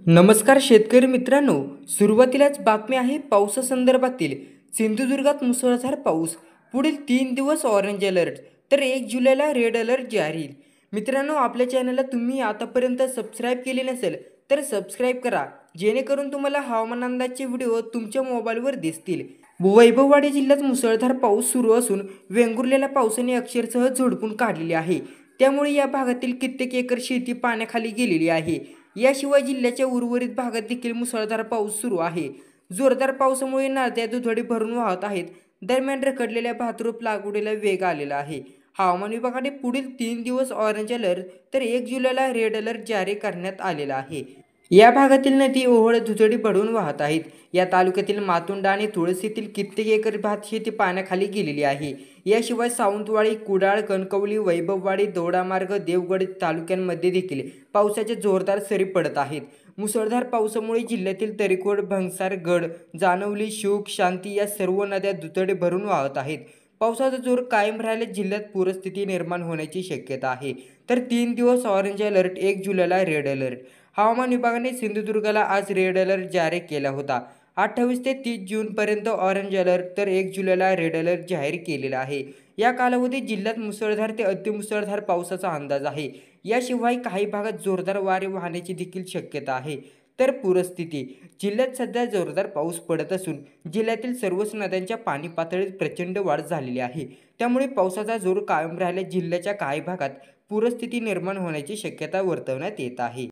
नमस्कार शेतकरी मित्रांनो, सुरुवातीलाच बातमी आहे पावसासंदर्भातील. सिंधुदुर्गात मुसळधार पाऊस, पुढील 3 दिवस ऑरेंज अलर्ट, तर 1 जुलैला रेड अलर्ट जाहीर. मित्रांनो, आपल्या चॅनलला तुम्ही आतापर्यंत सबस्क्राईब केले नसेल तर सबस्क्राईब करा, जेणेकरून तुम्हाला हवामान अंदाजचे व्हिडिओ तुमच्या मोबाईलवर दिसतील. वैभववाडी जिल्ह्यात मुसळधार पाऊस सुरू असून वेंगुर्ल्याला पावसाने अक्षरशः झोडपून काढलेले आहे. त्यामुळे या भागातील कित्येक एकर शेती पाण्याखाली गेलेली आहे. याशिवाय जिल्ह्याच्या उर्वरित भागात देखील मुसळधार पाऊस सुरू आहे. जोरदार पावसामुळे नद्या दुथडी भरून वाहत आहेत. दरम्यान रखडलेल्या भातरोप लागवडीला वेग आलेला आहे. हवामान विभागाने पुढील 3 दिवस ऑरेंज अलर्ट तर 1 जुलैला रेड अलर्ट जारी करण्यात आलेला आहे. या भागातील नदी ओहोळ दुथडी भरून वाहत आहेत. या तालुक्यातील मातोंडा आणि तुळस येथील कित्येक एकर भात शेती पाण्याखाली गेलेली आहे. याशिवाय सावंतवाडी, कुडाळ, कणकवली, वैभववाडी, दोडामार्ग, देवगड तालुक्यांमध्ये देखील पावसाच्या जोरदार सरी पडत आहेत. मुसळधार पावसामुळे जिल्ह्यातील तरीकोड, भंगसार, गड, जानवली, शुक, शांती या सर्व नद्या दुथडी भरून वाहत आहेत. पावसाचा जोर कायम राहिल्यास जिल्ह्यात पूरस्थिती निर्माण होण्याची शक्यता आहे. तर 3 दिवस ऑरेंज अलर्ट, 1 जुलैला रेड अलर्ट. हवामान विभागाने सिंधुदुर्गाला आज रेड अलर्ट जारी केला होता. 28 ते 30 जूनपर्यंत ऑरेंज अलर्ट तर 1 जुलैला रेड अलर्ट जाहीर केलेला आहे. या कालावधीत जिल्ह्यात मुसळधार ते अतिमुसळधार पावसाचा अंदाज आहे. याशिवाय काही भागात जोरदार वारे वाहण्याची देखील शक्यता आहे. तर पूरस्थिती, जिल्ह्यात सध्या जोरदार पाऊस पडत असून जिल्ह्यातील सर्वच नद्यांच्या पाणी पातळीत प्रचंड वाढ झालेली आहे. त्यामुळे पावसाचा जोर कायम राहिल्यास जिल्ह्याच्या काही भागात पूरस्थिती निर्माण होण्याची शक्यता वर्तवण्यात येत आहे.